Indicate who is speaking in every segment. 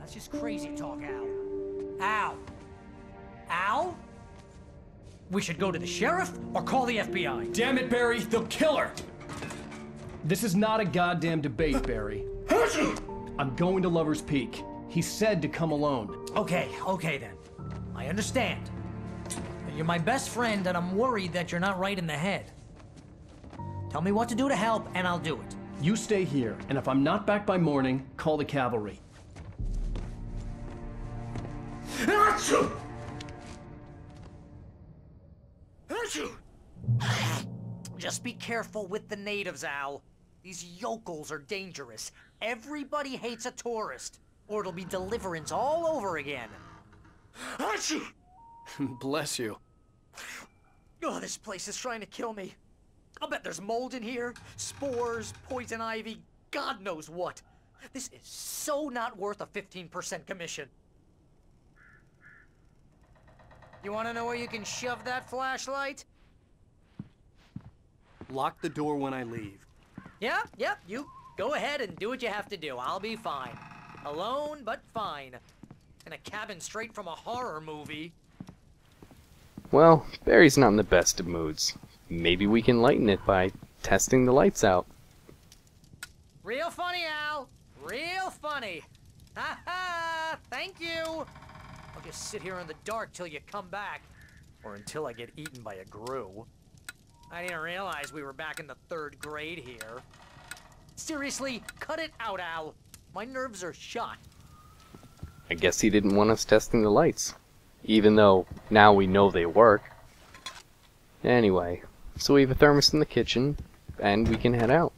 Speaker 1: That's just crazy talk, Al. Al? Al? We should go to the sheriff or call the FBI.
Speaker 2: Damn it, Barry, they'll kill her! This is not a goddamn debate, Barry. I'm going to Lover's Peak. He said to come alone.
Speaker 1: Okay then. I understand. You're my best friend, and I'm worried that you're not right in the head. Tell me what to do to help, and I'll do it.
Speaker 2: You stay here, and if I'm not back by morning, call the cavalry.
Speaker 1: Achoo! Just be careful with the natives, Al. These yokels are dangerous. Everybody hates a tourist, or it'll be Deliverance all over again. Achoo!
Speaker 2: Bless you.
Speaker 1: Oh, this place is trying to kill me. I'll bet there's mold in here, spores, poison ivy, God knows what. This is so not worth a 15% commission. You want to know where you can shove that flashlight?
Speaker 2: Lock the door when I leave.
Speaker 1: Yep, you go ahead and do what you have to do. I'll be fine. Alone, but fine. In a cabin straight from a horror movie.
Speaker 3: Well, Barry's not in the best of moods. Maybe we can lighten it by testing the lights out.
Speaker 1: Real funny, Al. Real funny. Ha ha! Thank you! I'll just sit here in the dark till you come back. Or until I get eaten by a grue. I didn't realize we were back in the 3rd grade here. Seriously, cut it out, Al. My nerves are shot.
Speaker 3: I guess he didn't want us testing the lights. Even though now we know they work. Anyway, so we have a thermos in the kitchen, and we can head out.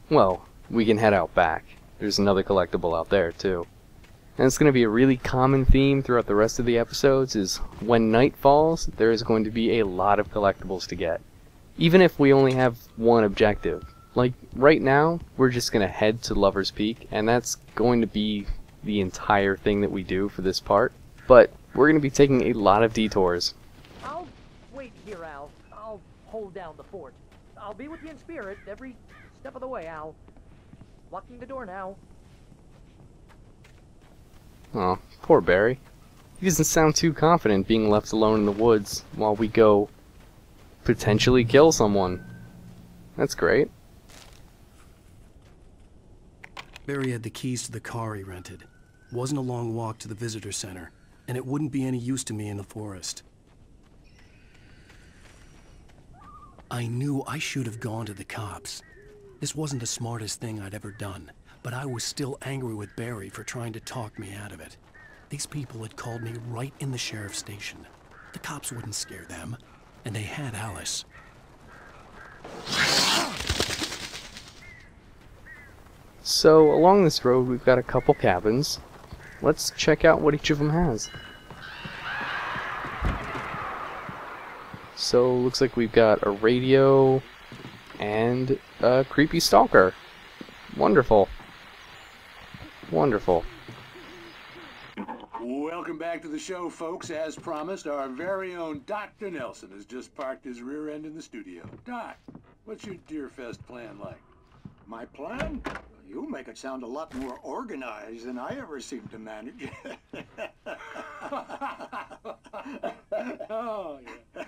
Speaker 3: Well, we can head out back. There's another collectible out there, too. And it's going to be a really common theme throughout the rest of the episodes, is when night falls, there is going to be a lot of collectibles to get. Even if we only have one objective. Like, right now, we're just going to head to Lover's Peak, and that's going to be the entire thing that we do for this part. But we're going to be taking a lot of detours.
Speaker 1: I'll wait here, Al. I'll hold down the fort. I'll be with you in spirit every step of the way, Al. Locking the door now.
Speaker 3: Aw, poor Barry. He doesn't sound too confident being left alone in the woods while we go potentially kill someone. That's great.
Speaker 4: Barry had the keys to the car he rented. Wasn't a long walk to the visitor center, and it wouldn't be any use to me in the forest. I knew I should have gone to the cops. This wasn't the smartest thing I'd ever done, but I was still angry with Barry for trying to talk me out of it. These people had called me right in the sheriff's station. The cops wouldn't scare them, and they had Alice.
Speaker 3: So, along this road we've got a couple cabins. Let's check out what each of them has. So, looks like we've got a radio and a creepy stalker. Wonderful. Wonderful.
Speaker 5: Welcome back to the show, folks. As promised, our very own Dr. Nelson has just parked his rear end in the studio. Doc, what's your Deerfest plan like?
Speaker 6: My plan? You make it sound a lot more organized than I ever seem to manage.
Speaker 5: Oh, yeah.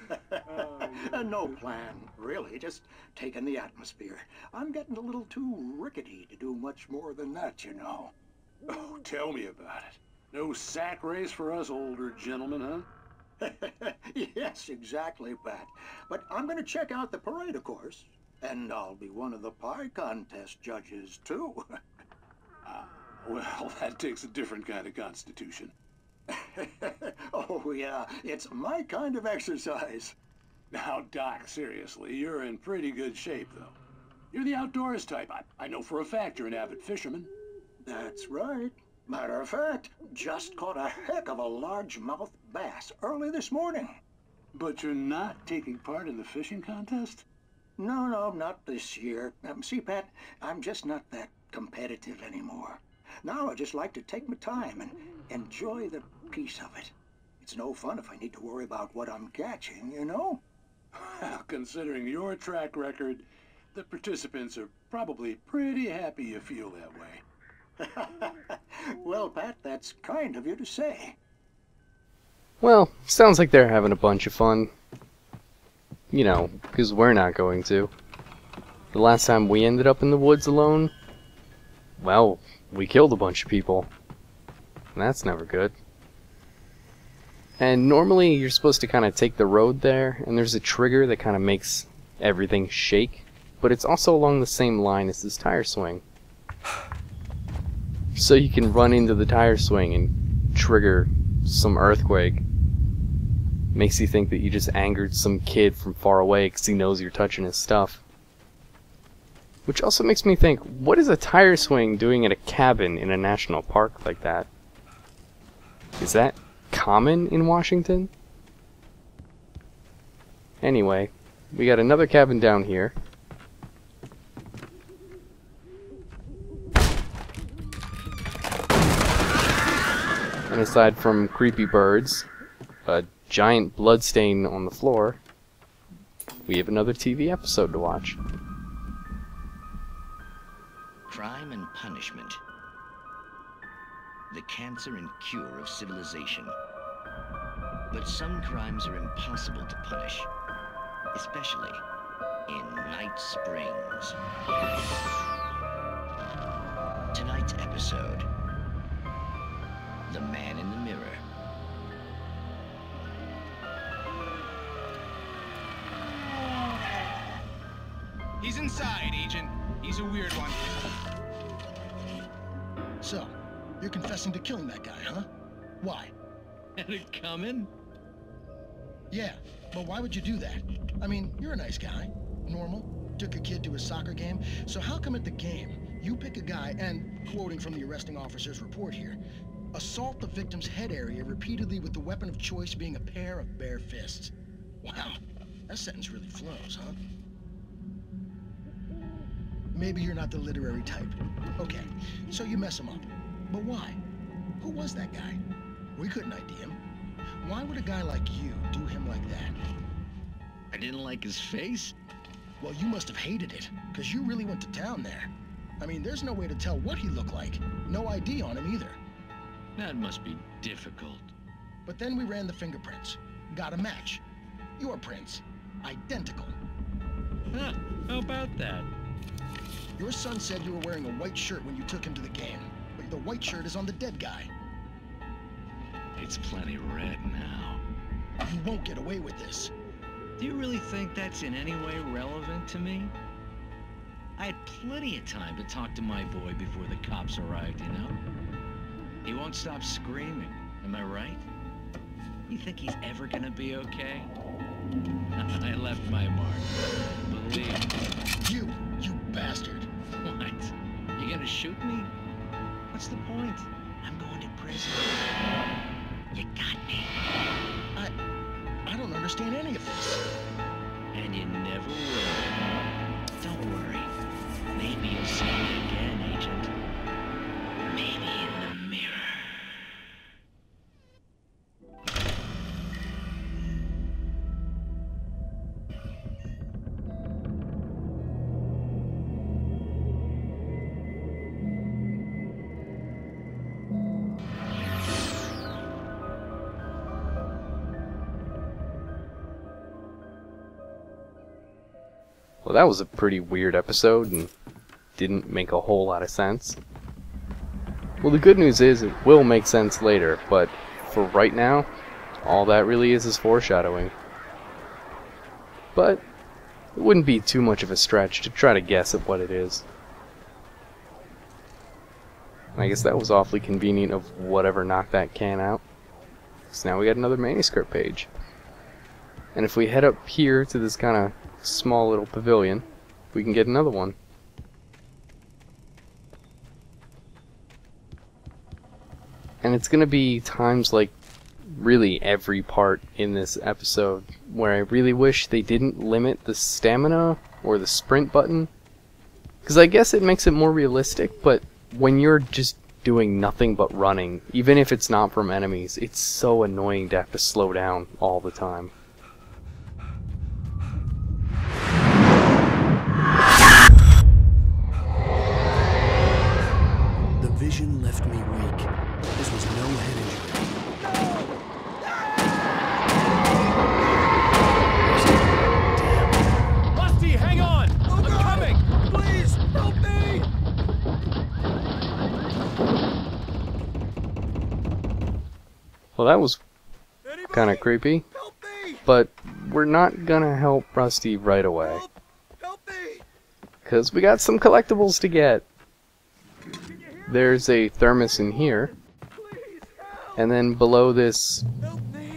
Speaker 5: Oh, yeah.
Speaker 6: No plan, really. Just taking the atmosphere. I'm getting a little too rickety to do much more than that, you know.
Speaker 5: Oh, tell me about it. No sack race for us older gentlemen, huh?
Speaker 6: Yes, exactly, Pat. But I'm going to check out the parade, of course. And I'll be one of the pie contest judges, too.
Speaker 5: Well, that takes a different kind of constitution.
Speaker 6: Oh, yeah. It's my kind of exercise.
Speaker 5: Now, Doc, seriously, you're in pretty good shape, though. You're the outdoors type. I know for a fact you're an avid fisherman.
Speaker 6: That's right. Matter of fact, just caught a heck of a largemouth bass early this morning.
Speaker 5: But you're not taking part in the fishing contest?
Speaker 6: No, not this year. See, Pat, I'm just not that competitive anymore. Now I just like to take my time and enjoy the peace of it. It's no fun if I need to worry about what I'm catching, you know?
Speaker 5: Well, considering your track record, the participants are probably pretty happy you feel that way.
Speaker 6: Well, Pat, that's kind of you to say.
Speaker 3: Well, sounds like they're having a bunch of fun. You know, because we're not going to. The last time we ended up in the woods alone, well, we killed a bunch of people. And that's never good. And normally you're supposed to kind of take the road there, and there's a trigger that kind of makes everything shake. But it's also along the same line as this tire swing. So you can run into the tire swing and trigger some earthquake. Makes you think that you just angered some kid from far away because he knows you're touching his stuff. Which also makes me think, what is a tire swing doing at a cabin in a national park like that? Is that common in Washington? Anyway, we got another cabin down here. And aside from creepy birds, a giant blood stain on the floor, we have another TV episode to watch.
Speaker 7: Crime and punishment. The cancer and cure of civilization. But some crimes are impossible to punish, especially in Night Springs. Tonight's episode, The Man in the Mirror.
Speaker 8: He's inside, Agent. He's a weird one.
Speaker 9: So, you're confessing to killing that guy, huh? Why?
Speaker 7: Had it coming?
Speaker 9: Yeah, but why would you do that? I mean, you're a nice guy. Normal. Took a kid to a soccer game. So how come at the game, you pick a guy and, quoting from the arresting officer's report here, assault the victim's head area repeatedly with the weapon of choice being a pair of bare fists? Wow, that sentence really flows, huh? Maybe you're not the literary type. Okay, so you mess him up. But why? Who was that guy? We couldn't ID him. Why would a guy like you do him like that?
Speaker 7: I didn't like his face.
Speaker 9: Well, you must have hated it, because you really went to town there. I mean, there's no way to tell what he looked like. No ID on him either.
Speaker 7: That must be difficult.
Speaker 9: But then we ran the fingerprints. Got a match. Your prints. Identical.
Speaker 7: Huh, how about that?
Speaker 9: Your son said you were wearing a white shirt when you took him to the game, but the white shirt is on the dead guy.
Speaker 7: It's plenty red now.
Speaker 9: You won't get away with this.
Speaker 7: Do you really think that's in any way relevant to me? I had plenty of time to talk to my boy before the cops arrived, you know? He won't stop screaming, am I right? You think he's ever gonna be okay? I left my mark. Believe me.
Speaker 9: You bastard.
Speaker 7: What? You gonna shoot me? What's the point? I'm going to prison. You got me.
Speaker 9: I don't understand any of this.
Speaker 7: And you never will. Don't worry. Maybe you'll see me again, Agent. Maybe in the mirror.
Speaker 3: Well, that was a pretty weird episode and didn't make a whole lot of sense. Well, the good news is it will make sense later, but for right now, all that really is foreshadowing. But it wouldn't be too much of a stretch to try to guess at what it is. I guess that was awfully convenient of whatever knocked that can out. So now we got another manuscript page. And if we head up here to this kind of small little pavilion, we can get another one. And it's gonna be times like really every part in this episode where I really wish they didn't limit the stamina or the sprint button, because I guess it makes it more realistic, but when you're just doing nothing but running, even if it's not from enemies, it's so annoying to have to slow down all the time. Well, that was kind of creepy. But we're not gonna help Rusty right away. Because we got some collectibles to get. There's a thermos in here. And then below this,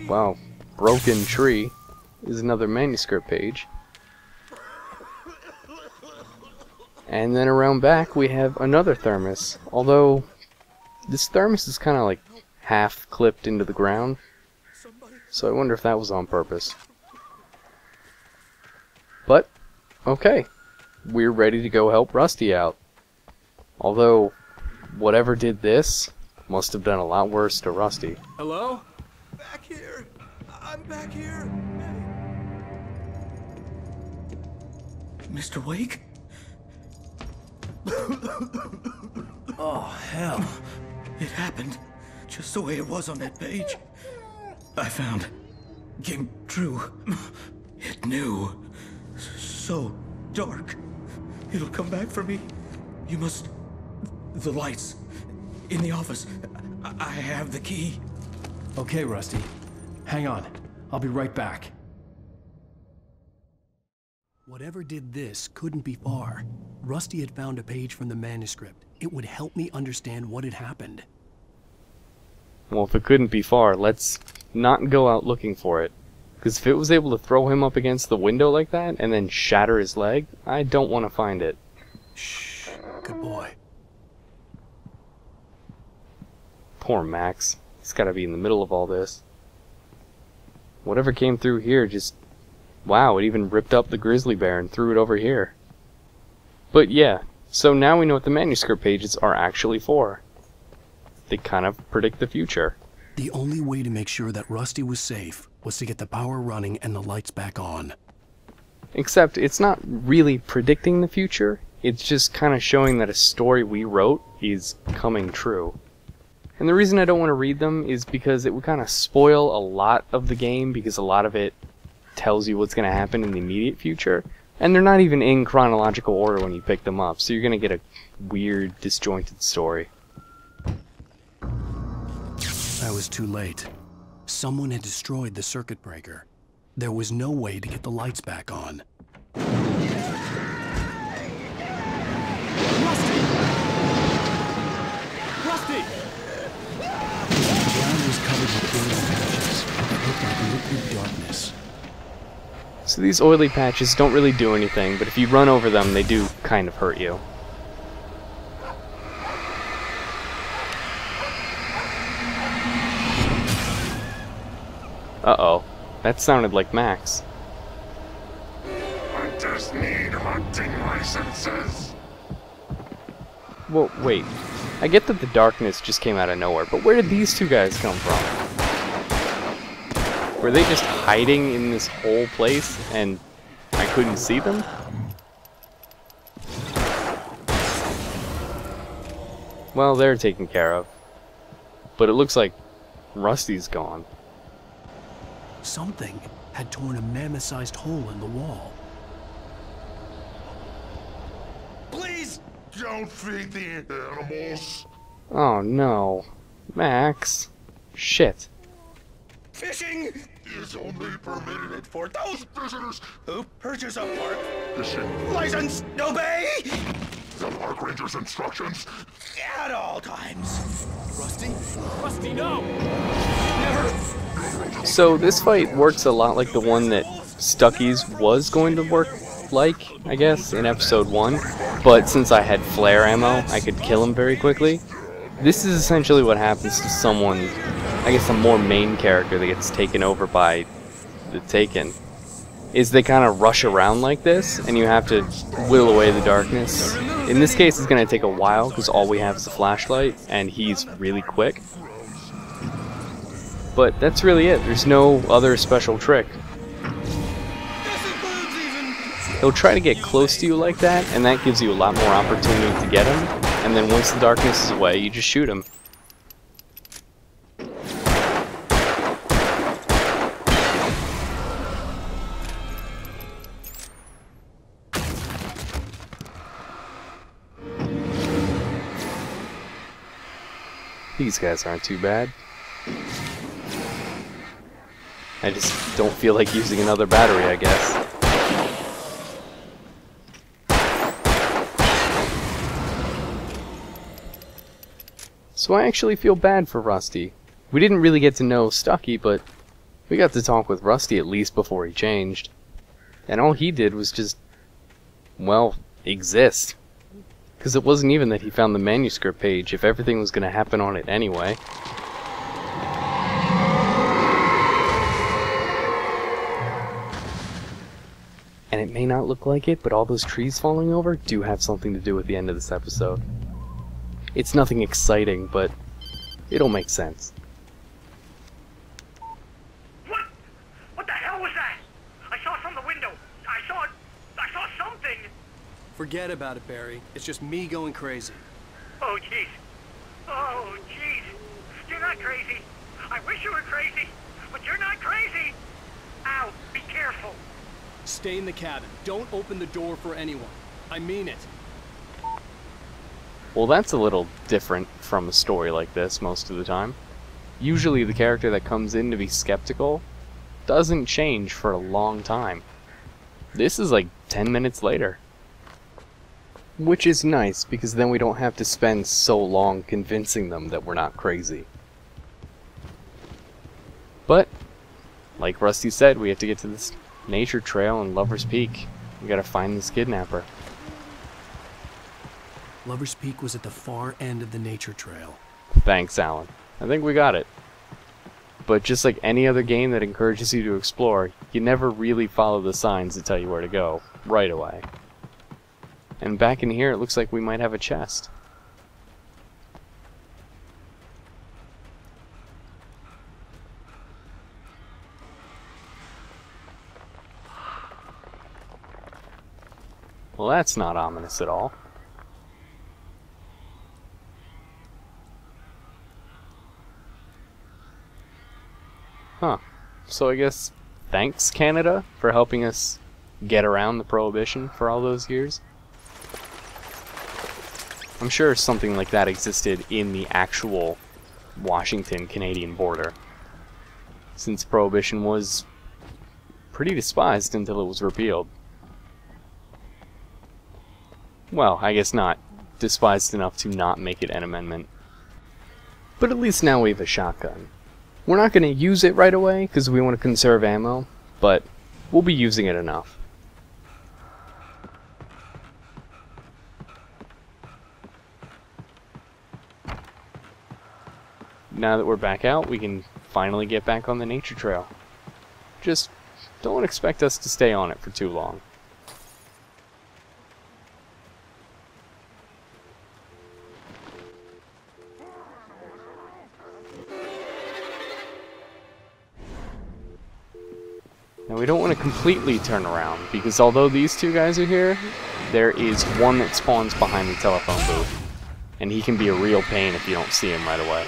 Speaker 3: wow, broken tree is another manuscript page. And then around back we have another thermos. Although this thermos is kind of like half clipped into the ground. So I wonder if that was on purpose. But, okay. We're ready to go help Rusty out. Although, whatever did this must have done a lot worse to Rusty.
Speaker 10: Hello? Back here. I'm back here.
Speaker 11: Mr. Wake?
Speaker 10: Oh, hell.
Speaker 11: It happened just the way it was on that page. I found. Came true. It knew. So dark. It'll come back for me. You must... The lights. In the office. I have the key.
Speaker 2: Okay, Rusty. Hang on. I'll be right back.
Speaker 4: Whatever did this couldn't be far. Rusty had found a page from the manuscript. It would help me understand what had happened.
Speaker 3: Well, if it couldn't be far, let's not go out looking for it. Because if it was able to throw him up against the window like that, and then shatter his leg, I don't want to find it.
Speaker 4: Shh. Good boy.
Speaker 3: Poor Max. He's got to be in the middle of all this. Whatever came through here just... Wow, it even ripped up the grizzly bear and threw it over here. But yeah, so now we know what the manuscript pages are actually for. They kind of predict the future.
Speaker 4: The only way to make sure that Rusty was safe was to get the power running and the lights back on.
Speaker 3: Except it's not really predicting the future, it's just kind of showing that a story we wrote is coming true. And the reason I don't want to read them is because it would kind of spoil a lot of the game, because a lot of it tells you what's going to happen in the immediate future, and they're not even in chronological order when you pick them up, so you're going to get a weird, disjointed story.
Speaker 4: I was too late. Someone had destroyed the circuit breaker. There was no way to get the lights back on.
Speaker 2: Rusty! Rusty!
Speaker 4: The ground was covered with oily patches. It looked like liquid darkness.
Speaker 3: So these oily patches don't really do anything, but if you run over them, they do kind of hurt you. Uh-oh. That sounded like Max.
Speaker 12: Hunters need hunting licenses.
Speaker 3: Well, wait. I get that the darkness just came out of nowhere, but where did these two guys come from? Were they just hiding in this whole place and I couldn't see them? Well, they're taken care of. But it looks like Rusty's gone.
Speaker 4: Something had torn a mammoth-sized hole in the wall.
Speaker 12: Please don't feed the animals.
Speaker 3: Oh no. Max. Shit.
Speaker 12: Fishing is only permitted for those visitors who purchase a park fishing license. Obey the park ranger's instructions at all times.
Speaker 10: Rusty? Rusty, no!
Speaker 12: Never.
Speaker 3: So this fight works a lot like the one that Stucky's was going to work like, I guess, in episode 1. But since I had flare ammo, I could kill him very quickly. This is essentially what happens to someone, I guess a more main character that gets taken over by the Taken, is they kind of rush around like this, and you have to whittle away the darkness. In this case, it's going to take a while, because all we have is a flashlight, and he's really quick. But that's really it. There's no other special trick. He'll try to get close to you like that, and that gives you a lot more opportunity to get him. And then once the darkness is away, you just shoot him. These guys aren't too bad. I just don't feel like using another battery, I guess. So I actually feel bad for Rusty. We didn't really get to know Stucky, but we got to talk with Rusty at least before he changed. And all he did was just, well, exist. Because it wasn't even that he found the manuscript page if everything was going to happen on it anyway. And it may not look like it, but all those trees falling over do have something to do with the end of this episode. It's nothing exciting, but it'll make sense.
Speaker 13: What the hell was that? I saw it from the window. I saw something.
Speaker 4: Forget about it, Barry. It's just me going crazy.
Speaker 13: Oh, jeez. Oh, jeez. You're not crazy. I wish you were crazy, but you're not crazy. Ow, be careful.
Speaker 2: Stay in the cabin. Don't open the door for anyone. I mean it.
Speaker 3: Well, that's a little different from a story like this most of the time. Usually the character that comes in to be skeptical doesn't change for a long time. This is like 10 minutes later. Which is nice, because then we don't have to spend so long convincing them that we're not crazy. But, like Rusty said, we have to get to this nature trail in Lover's Peak. We gotta find this kidnapper.
Speaker 4: Lover's Peak was at the far end of the nature trail.
Speaker 3: Thanks, Alan. I think we got it. But just like any other game that encourages you to explore, you never really follow the signs that tell you where to go right away. And back in here, it looks like we might have a chest. Well, that's not ominous at all. Huh. So I guess thanks, Canada, for helping us get around the Prohibition for all those years. I'm sure something like that existed in the actual Washington-Canadian border, since Prohibition was pretty despised until it was repealed. Well, I guess not despised enough to not make it an amendment. But at least now we have a shotgun. We're not going to use it right away because we want to conserve ammo, but we'll be using it enough. Now that we're back out, we can finally get back on the nature trail. Just don't expect us to stay on it for too long. Now we don't want to completely turn around, because although these two guys are here, there is one that spawns behind the telephone booth. And he can be a real pain if you don't see him right away.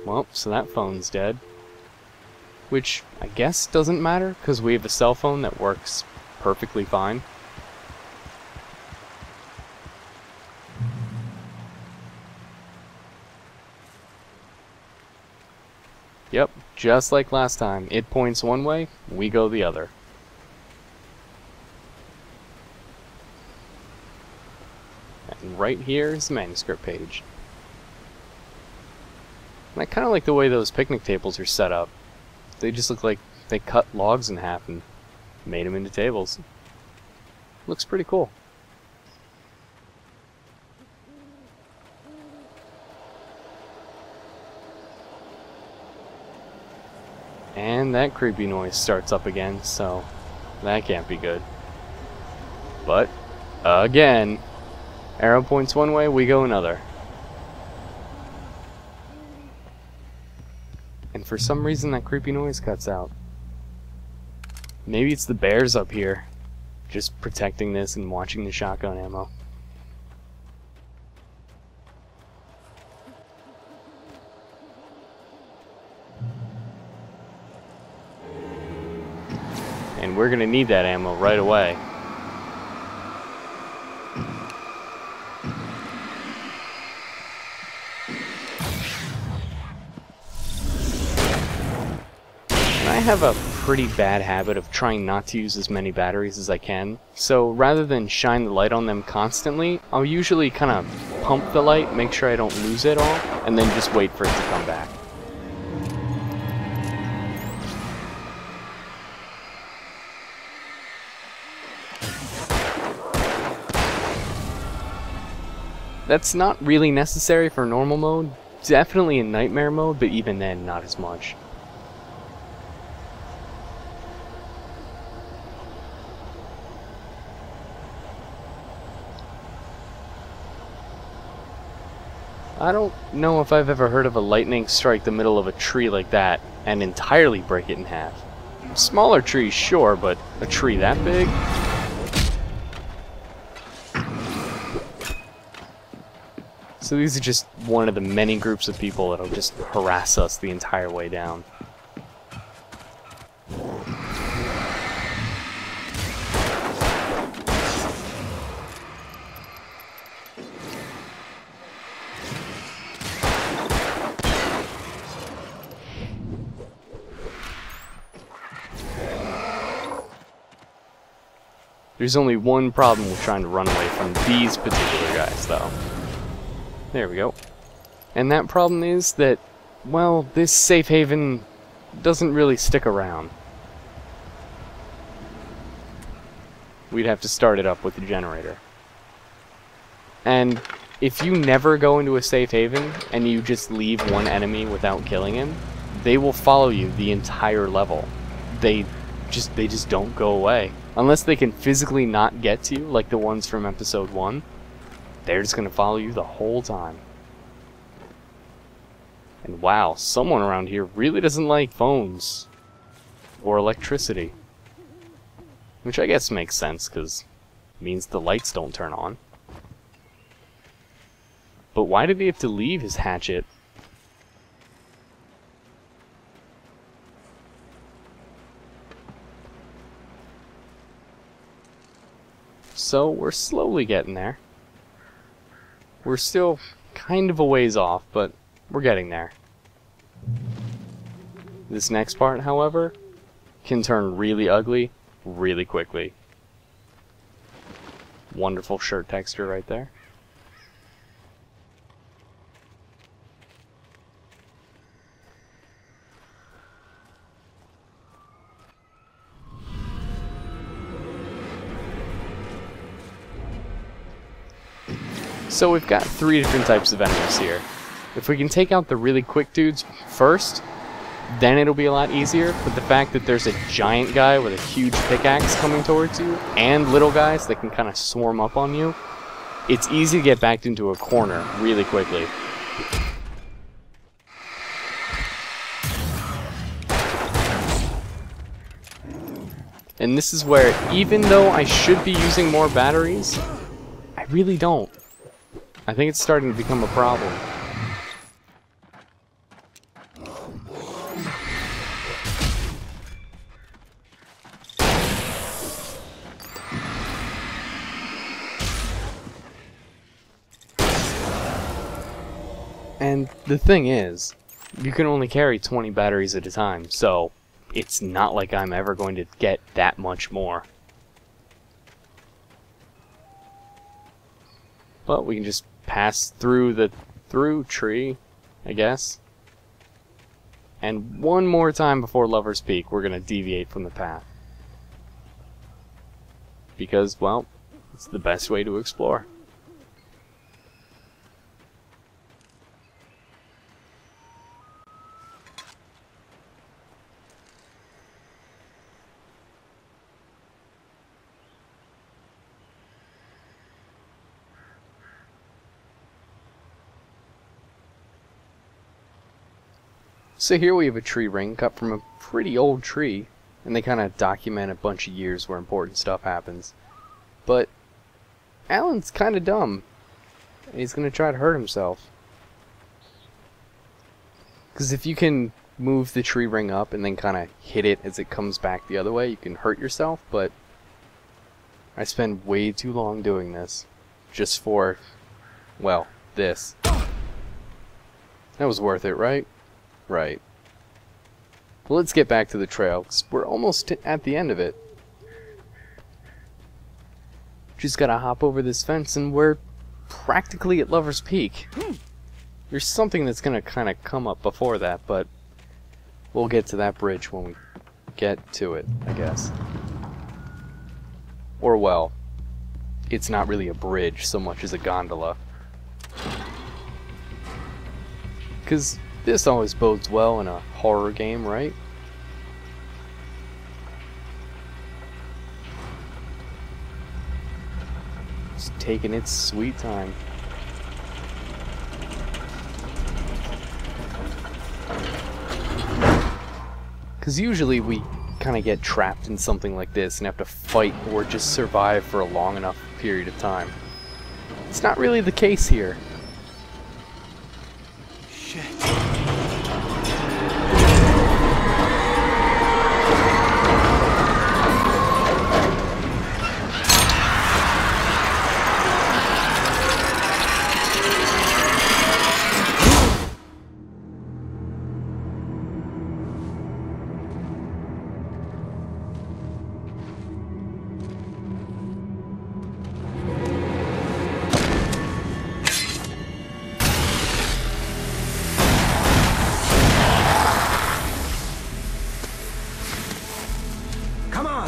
Speaker 3: Well, so that phone's dead. Which, I guess, doesn't matter, because we have a cell phone that works perfectly fine. Yep, just like last time. It points one way, we go the other. And right here is the manuscript page. And I kind of like the way those picnic tables are set up. They just look like they cut logs in half and made them into tables. Looks pretty cool. And that creepy noise starts up again, so that can't be good. But, again, arrow points one way, we go another. And for some reason that creepy noise cuts out. Maybe it's the bears up here, just protecting this and watching the shotgun ammo. And we're gonna need that ammo right away. I have a pretty bad habit of trying not to use as many batteries as I can, so rather than shine the light on them constantly, I'll usually kind of pump the light, make sure I don't lose it all, and then just wait for it to come back. That's not really necessary for normal mode, definitely in nightmare mode, but even then, not as much. I don't know if I've ever heard of a lightning strike the middle of a tree like that and entirely break it in half. Smaller trees, sure, but a tree that big? So these are just one of the many groups of people that'll just harass us the entire way down. There's only one problem with trying to run away from these particular guys, though. There we go. And that problem is that, well, this safe haven doesn't really stick around. We'd have to start it up with the generator. And if you never go into a safe haven and you just leave one enemy without killing him, they will follow you the entire level. They just don't go away. Unless they can physically not get to you, like the ones from episode 1, they're just gonna follow you the whole time. And wow, someone around here really doesn't like phones or electricity. Which I guess makes sense, because it means the lights don't turn on. But why did he have to leave his hatchet? So we're slowly getting there. We're still kind of a ways off, but we're getting there. This next part, however, can turn really ugly really quickly. Wonderful shirt texture right there. So we've got 3 different types of enemies here. If we can take out the really quick dudes first, then it'll be a lot easier, but the fact that there's a giant guy with a huge pickaxe coming towards you, and little guys that can kind of swarm up on you, it's easy to get backed into a corner really quickly. And this is where, even though I should be using more batteries, I really don't. I think it's starting to become a problem. And the thing is, you can only carry 20 batteries at a time, so it's not like I'm ever going to get that much more. But we can just pass through the tree, I guess. And one more time before Lover's Peak, we're going to deviate from the path. Because, well, it's the best way to explore. So here we have a tree ring cut from a pretty old tree, and they kind of document a bunch of years where important stuff happens. But Alan's kind of dumb, and he's going to try to hurt himself. Because if you can move the tree ring up and then kind of hit it as it comes back the other way, you can hurt yourself, but I spend way too long doing this just for, well, this. That was worth it, right? Right. Well, let's get back to the trail, 'cause we're almost at the end of it. Just gotta hop over this fence and we're practically at Lover's Peak. There's something that's gonna kind of come up before that, but we'll get to that bridge when we get to it, I guess. Or, well, it's not really a bridge so much as a gondola. Because this always bodes well in a horror game, right? It's taking its sweet time. Because usually we kind of get trapped in something like this and have to fight or just survive for a long enough period of time. It's not really the case here.
Speaker 4: Shit.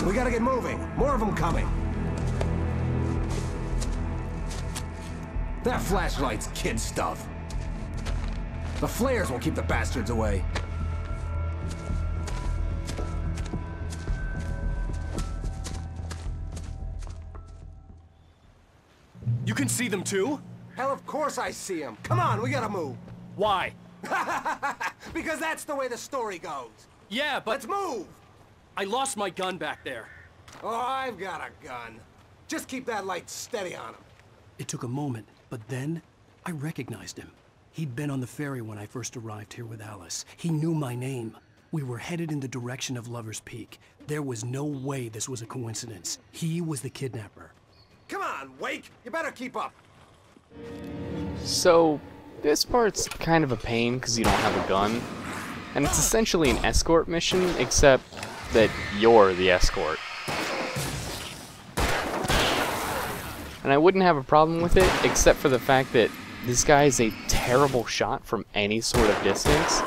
Speaker 14: We gotta get moving. More of them coming. That flashlight's kid stuff. The flares will keep the bastards away.
Speaker 2: You can see them too?
Speaker 14: Hell, of course I see them. Come on, we gotta move.
Speaker 2: Why?
Speaker 14: Because that's the way the story goes.
Speaker 2: Yeah, but...
Speaker 14: Let's move!
Speaker 2: I lost my gun back there.
Speaker 14: Oh, I've got a gun. Just keep that light steady on him.
Speaker 4: It took a moment, but then I recognized him. He'd been on the ferry when I first arrived here with Alice. He knew my name. We were headed in the direction of Lover's Peak. There was no way this was a coincidence. He was the kidnapper.
Speaker 14: Come on, Wake! You better keep up!
Speaker 3: So, this part's kind of a pain because you don't have a gun. And it's essentially an escort mission, except that you're the escort. And I wouldn't have a problem with it, except for the fact that this guy is a terrible shot from any sort of distance.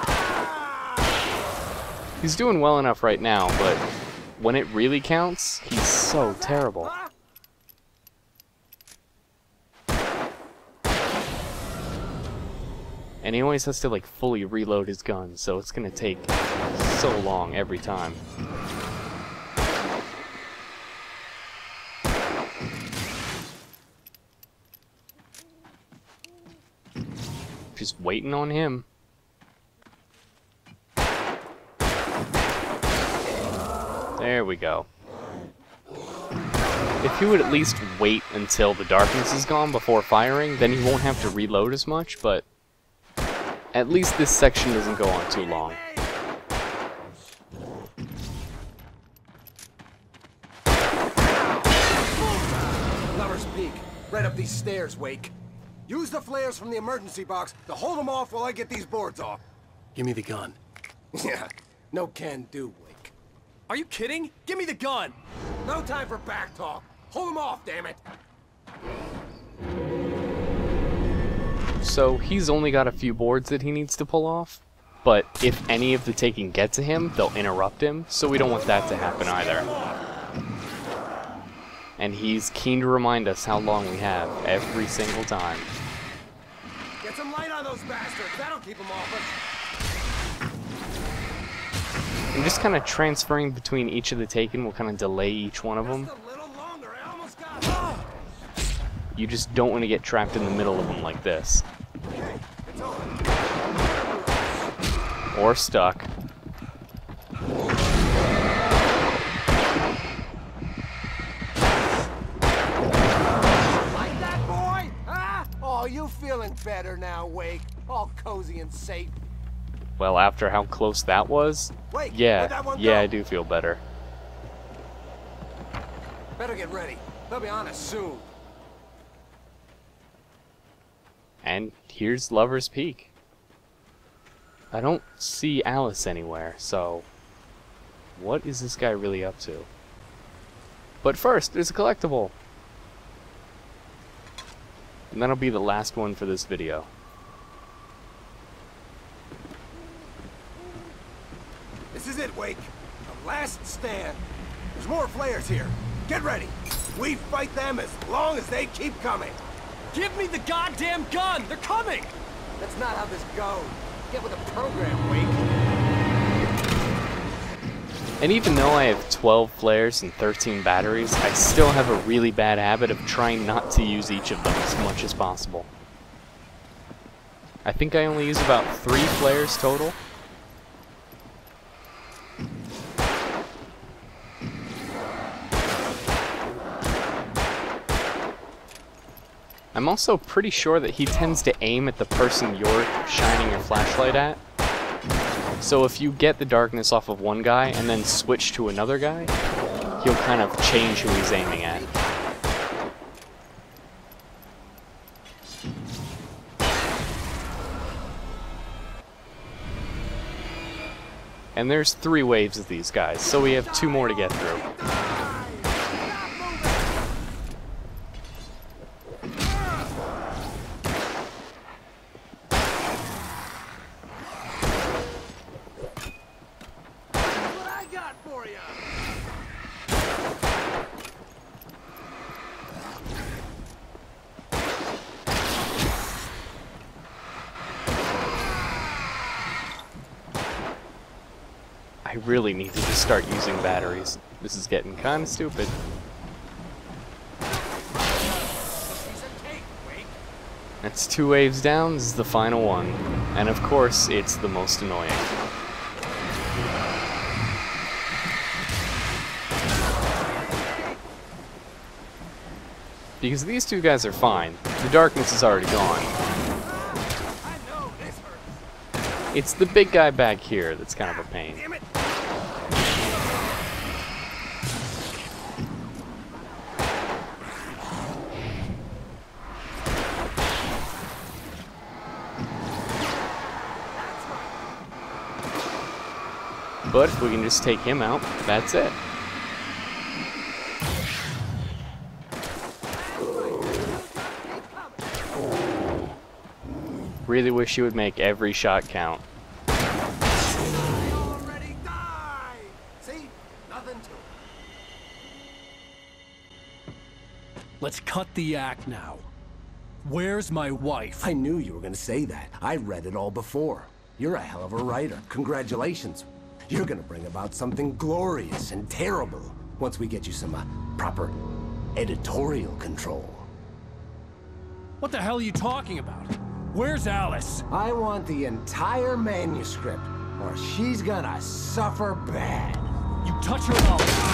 Speaker 3: He's doing well enough right now, but when it really counts, he's so terrible. And he always has to like fully reload his gun, so it's gonna take so long every time. Just waiting on him. There we go. If he would at least wait until the darkness is gone before firing, then he won't have to reload as much, but at least this section doesn't go on too long.
Speaker 14: Lover's Peak. Right up these stairs, Wake. Use the flares from the emergency box to hold them off while I get these boards off.
Speaker 4: Give me the gun.
Speaker 14: Yeah, no can do, Wake.
Speaker 2: Are you kidding? Give me the gun!
Speaker 14: No time for back talk. Hold them off, damn it!
Speaker 3: So he's only got a few boards that he needs to pull off, but if any of the taking get to him, they'll interrupt him, so we don't want that to happen either. And he's keen to remind us how long we have every single time.
Speaker 14: Get some light on those bastards. That'll keep them off us.
Speaker 3: And just kind of transferring between each of the taken will kind of delay each one of them. You just don't want to get trapped in the middle of them like this. Or stuck.
Speaker 14: Like that, boy? Huh? Oh, you feeling better now, Wake? All cozy and safe.
Speaker 3: Well, after how close that was,
Speaker 14: Wait, where'd
Speaker 3: yeah,
Speaker 14: that one go?
Speaker 3: I do feel better.
Speaker 14: Better get ready. They'll be on us soon.
Speaker 3: And here's Lover's Peak. I don't see Alice anywhere, so what is this guy really up to? But first, there's a collectible. And that'll be the last one for this video.
Speaker 14: This is it, Wake. The last stand. There's more flares here. Get ready. We fight them as long as they keep coming.
Speaker 2: Give me the goddamn gun! They're coming!
Speaker 14: That's not how this goes. Get with the program, Wake.
Speaker 3: And even though I have 12 flares and 13 batteries, I still have a really bad habit of trying not to use each of them as much as possible. I think I only use about 3 flares total. I'm also pretty sure that he tends to aim at the person you're shining your flashlight at. So if you get the darkness off of one guy and then switch to another guy, he'll kind of change who he's aiming at. And there's 3 waves of these guys, so we have 2 more to get through. I really need to just start using batteries. This is getting kind of stupid. That's 2 waves down, this is the final one. And of course, it's the most annoying. Because these 2 guys are fine. The darkness is already gone. It's the big guy back here that's kind of a pain. But if we can just take him out, that's it. Really wish you would make every shot count.
Speaker 14: Already died. See? Nothing to it.
Speaker 4: Let's cut the act now. Where's my wife?
Speaker 14: I knew you were gonna say that. I read it all before. You're a hell of a writer. Congratulations. You're gonna bring about something glorious and terrible once we get you some proper editorial control.
Speaker 4: What the hell are you talking about? Where's Alice?
Speaker 14: I want the entire manuscript, or she's gonna suffer bad.
Speaker 4: You touch her and I'll...